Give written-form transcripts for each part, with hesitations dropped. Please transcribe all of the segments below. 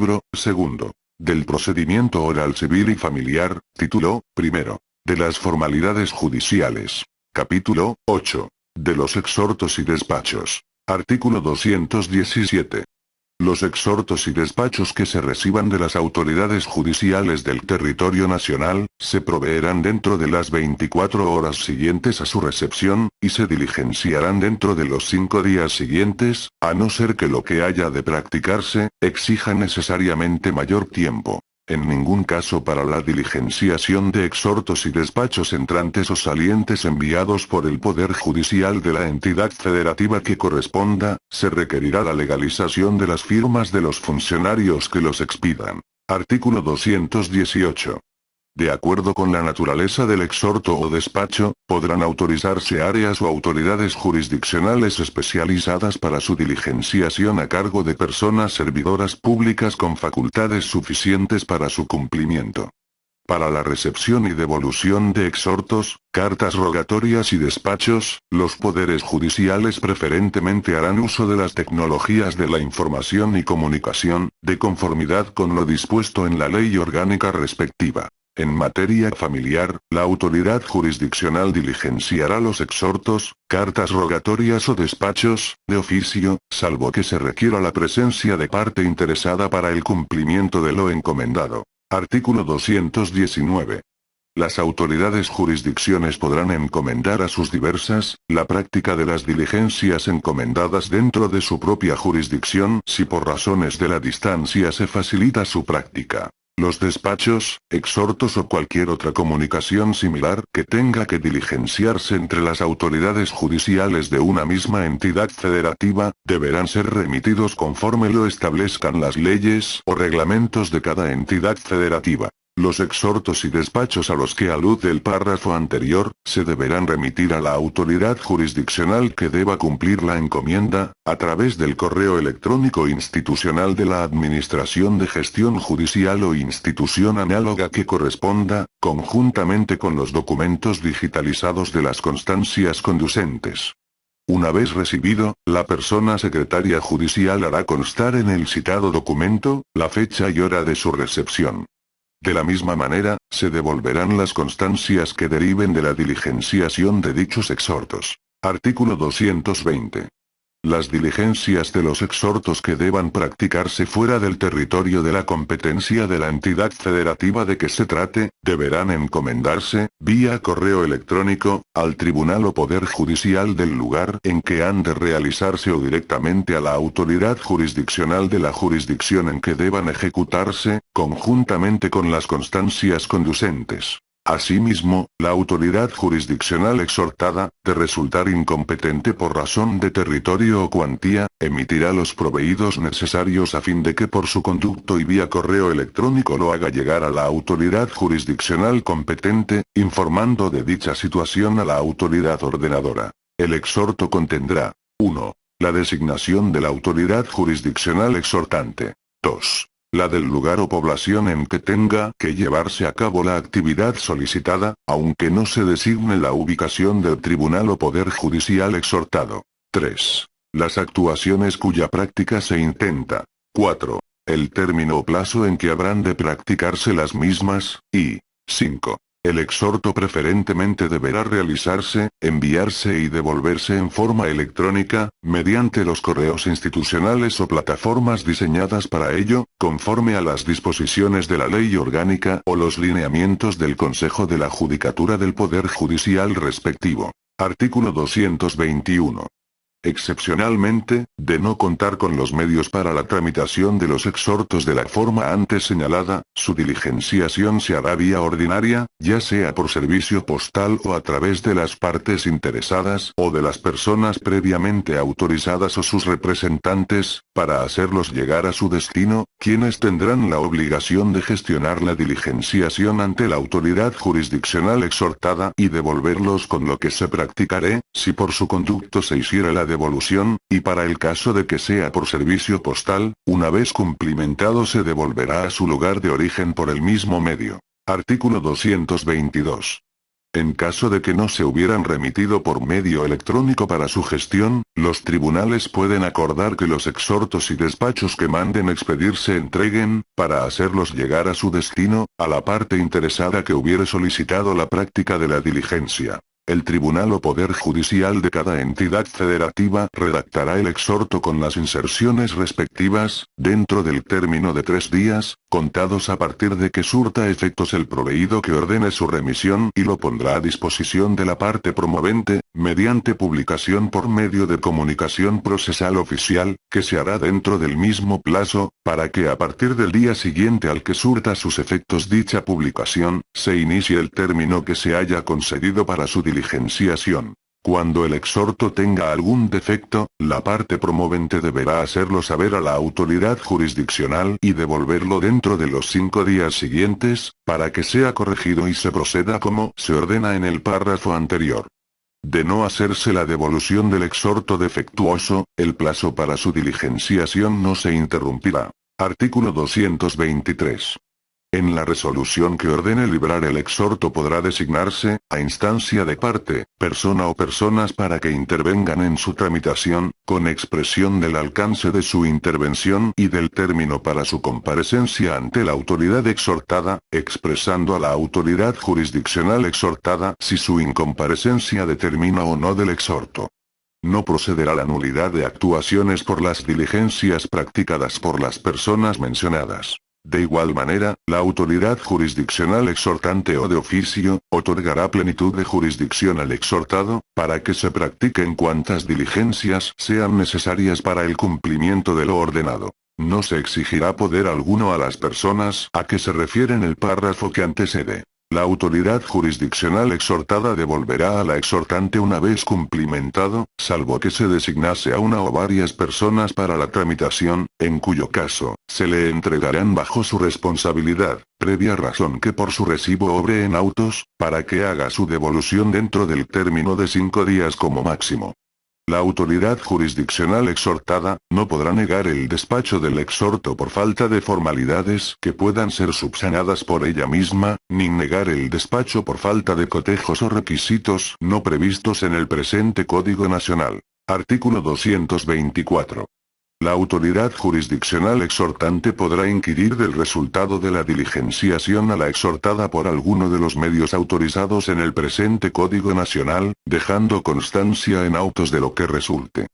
Libro segundo. Del procedimiento oral civil y familiar, título primero. De las formalidades judiciales. Capítulo 8. De los exhortos y despachos. Artículo 217. Los exhortos y despachos que se reciban de las autoridades judiciales del territorio nacional, se proveerán dentro de las 24 horas siguientes a su recepción, y se diligenciarán dentro de los 5 días siguientes, a no ser que lo que haya de practicarse, exija necesariamente mayor tiempo. En ningún caso para la diligenciación de exhortos y despachos entrantes o salientes enviados por el Poder Judicial de la entidad federativa que corresponda, se requerirá la legalización de las firmas de los funcionarios que los expidan. Artículo 218. De acuerdo con la naturaleza del exhorto o despacho, podrán autorizarse áreas o autoridades jurisdiccionales especializadas para su diligenciación a cargo de personas servidoras públicas con facultades suficientes para su cumplimiento. Para la recepción y devolución de exhortos, cartas rogatorias y despachos, los poderes judiciales preferentemente harán uso de las tecnologías de la información y comunicación, de conformidad con lo dispuesto en la ley orgánica respectiva. En materia familiar, la autoridad jurisdiccional diligenciará los exhortos, cartas rogatorias o despachos, de oficio, salvo que se requiera la presencia de parte interesada para el cumplimiento de lo encomendado. Artículo 219. Las autoridades jurisdicciones podrán encomendar a sus diversas, la práctica de las diligencias encomendadas dentro de su propia jurisdicción si por razones de la distancia se facilita su práctica. Los despachos, exhortos o cualquier otra comunicación similar que tenga que diligenciarse entre las autoridades judiciales de una misma entidad federativa, deberán ser remitidos conforme lo establezcan las leyes o reglamentos de cada entidad federativa. Los exhortos y despachos a los que alude el párrafo anterior, se deberán remitir a la autoridad jurisdiccional que deba cumplir la encomienda, a través del correo electrónico institucional de la Administración de Gestión Judicial o institución análoga que corresponda, conjuntamente con los documentos digitalizados de las constancias conducentes. Una vez recibido, la persona secretaria judicial hará constar en el citado documento, la fecha y hora de su recepción. De la misma manera, se devolverán las constancias que deriven de la diligenciación de dichos exhortos. Artículo 220. Las diligencias de los exhortos que deban practicarse fuera del territorio de la competencia de la entidad federativa de que se trate, deberán encomendarse, vía correo electrónico, al tribunal o poder judicial del lugar en que han de realizarse o directamente a la autoridad jurisdiccional de la jurisdicción en que deban ejecutarse, conjuntamente con las constancias conducentes. Asimismo, la autoridad jurisdiccional exhortada, de resultar incompetente por razón de territorio o cuantía, emitirá los proveídos necesarios a fin de que por su conducto y vía correo electrónico lo haga llegar a la autoridad jurisdiccional competente, informando de dicha situación a la autoridad ordenadora. El exhorto contendrá: 1. La designación de la autoridad jurisdiccional exhortante. 2. La del lugar o población en que tenga que llevarse a cabo la actividad solicitada, aunque no se designe la ubicación del tribunal o poder judicial exhortado. 3. Las actuaciones cuya práctica se intenta. 4. El término o plazo en que habrán de practicarse las mismas, y 5. El exhorto preferentemente deberá realizarse, enviarse y devolverse en forma electrónica, mediante los correos institucionales o plataformas diseñadas para ello, conforme a las disposiciones de la ley orgánica o los lineamientos del Consejo de la Judicatura del Poder Judicial respectivo. Artículo 221. Excepcionalmente, de no contar con los medios para la tramitación de los exhortos de la forma antes señalada, su diligenciación se hará vía ordinaria, ya sea por servicio postal o a través de las partes interesadas o de las personas previamente autorizadas o sus representantes, para hacerlos llegar a su destino, quienes tendrán la obligación de gestionar la diligenciación ante la autoridad jurisdiccional exhortada y devolverlos con lo que se practicaré, si por su conducto se hiciera la devolución, y para el caso de que sea por servicio postal, una vez cumplimentado se devolverá a su lugar de origen por el mismo medio. Artículo 222. En caso de que no se hubieran remitido por medio electrónico para su gestión, Los tribunales pueden acordar que los exhortos y despachos que manden expedir se entreguen, para hacerlos llegar a su destino, a la parte interesada que hubiere solicitado la práctica de la diligencia. El tribunal o poder judicial de cada entidad federativa redactará el exhorto con las inserciones respectivas, dentro del término de 3 días, contados a partir de que surta efectos el proveído que ordene su remisión y lo pondrá a disposición de la parte promovente, mediante publicación por medio de comunicación procesal oficial, que se hará dentro del mismo plazo, para que a partir del día siguiente al que surta sus efectos dicha publicación, se inicie el término que se haya concedido para su diligenciación. Cuando el exhorto tenga algún defecto, la parte promovente deberá hacerlo saber a la autoridad jurisdiccional y devolverlo dentro de los 5 días siguientes, para que sea corregido y se proceda como se ordena en el párrafo anterior. De no hacerse la devolución del exhorto defectuoso, el plazo para su diligenciación no se interrumpirá. Artículo 223. En la resolución que ordene librar el exhorto podrá designarse, a instancia de parte, persona o personas para que intervengan en su tramitación, con expresión del alcance de su intervención y del término para su comparecencia ante la autoridad exhortada, expresando a la autoridad jurisdiccional exhortada si su incomparecencia determina o no del exhorto. No procederá la nulidad de actuaciones por las diligencias practicadas por las personas mencionadas. De igual manera, la autoridad jurisdiccional exhortante o de oficio, otorgará plenitud de jurisdicción al exhortado, para que se practiquen cuantas diligencias sean necesarias para el cumplimiento de lo ordenado. No se exigirá poder alguno a las personas a que se refiere en el párrafo que antecede. La autoridad jurisdiccional exhortada devolverá a la exhortante una vez cumplimentado, salvo que se designase a una o varias personas para la tramitación, en cuyo caso, se le entregarán bajo su responsabilidad, previa razón que por su recibo obre en autos, para que haga su devolución dentro del término de 5 días como máximo. La autoridad jurisdiccional exhortada, no podrá negar el despacho del exhorto por falta de formalidades que puedan ser subsanadas por ella misma, ni negar el despacho por falta de cotejos o requisitos no previstos en el presente Código Nacional. Artículo 224. La autoridad jurisdiccional exhortante podrá inquirir del resultado de la diligenciación a la exhortada por alguno de los medios autorizados en el presente Código Nacional, dejando constancia en autos de lo que resulte.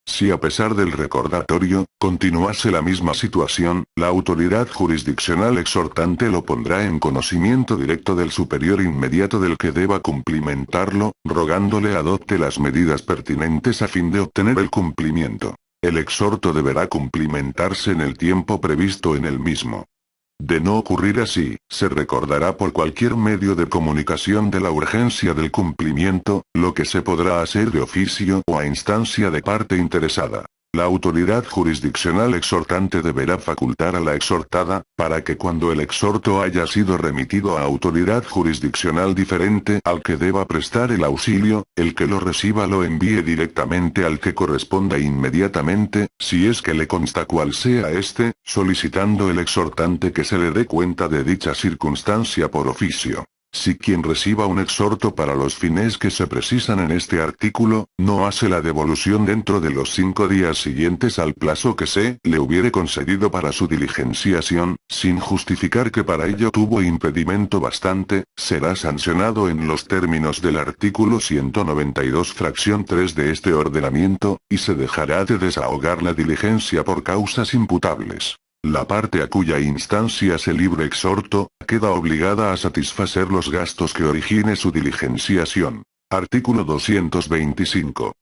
Si a pesar del recordatorio, continuase la misma situación, la autoridad jurisdiccional exhortante lo pondrá en conocimiento directo del superior inmediato del que deba cumplimentarlo, rogándole adopte las medidas pertinentes a fin de obtener el cumplimiento. El exhorto deberá cumplimentarse en el tiempo previsto en el mismo. De no ocurrir así, se recordará por cualquier medio de comunicación de la urgencia del cumplimiento, lo que se podrá hacer de oficio o a instancia de parte interesada. La autoridad jurisdiccional exhortante deberá facultar a la exhortada, para que cuando el exhorto haya sido remitido a autoridad jurisdiccional diferente al que deba prestar el auxilio, el que lo reciba lo envíe directamente al que corresponda inmediatamente, si es que le consta cuál sea este, solicitando el exhortante que se le dé cuenta de dicha circunstancia por oficio. Si quien reciba un exhorto para los fines que se precisan en este artículo, no hace la devolución dentro de los 5 días siguientes al plazo que se le hubiere concedido para su diligenciación, sin justificar que para ello tuvo impedimento bastante, será sancionado en los términos del artículo 192 fracción 3 de este ordenamiento, y se dejará de desahogar la diligencia por causas imputables. La parte a cuya instancia se libre exhorto, queda obligada a satisfacer los gastos que origine su diligenciación. Artículo 225.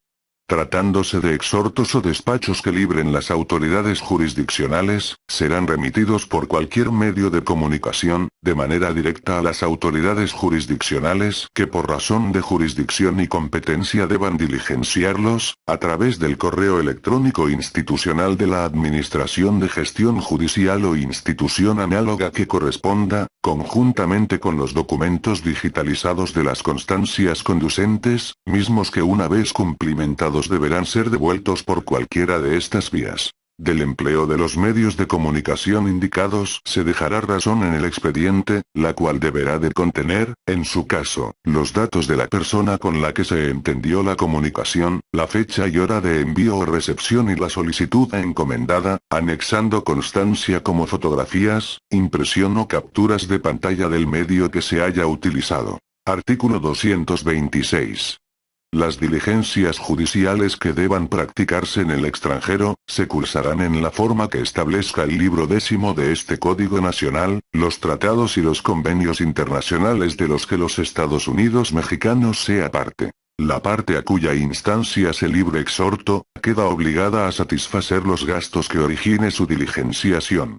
Tratándose de exhortos o despachos que libren las autoridades jurisdiccionales, serán remitidos por cualquier medio de comunicación, de manera directa a las autoridades jurisdiccionales que por razón de jurisdicción y competencia deban diligenciarlos, a través del correo electrónico institucional de la Administración de Gestión Judicial o institución análoga que corresponda, conjuntamente con los documentos digitalizados de las constancias conducentes, mismos que una vez cumplimentados deberán ser devueltos por cualquiera de estas vías. Del empleo de los medios de comunicación indicados se dejará razón en el expediente, la cual deberá de contener, en su caso, los datos de la persona con la que se entendió la comunicación, la fecha y hora de envío o recepción y la solicitud encomendada, anexando constancia como fotografías, impresión o capturas de pantalla del medio que se haya utilizado. Artículo 226. Las diligencias judiciales que deban practicarse en el extranjero, se cursarán en la forma que establezca el libro 10º de este Código Nacional, los tratados y los convenios internacionales de los que los Estados Unidos mexicanos sea parte. La parte a cuya instancia se libre exhorto, queda obligada a satisfacer los gastos que origine su diligenciación.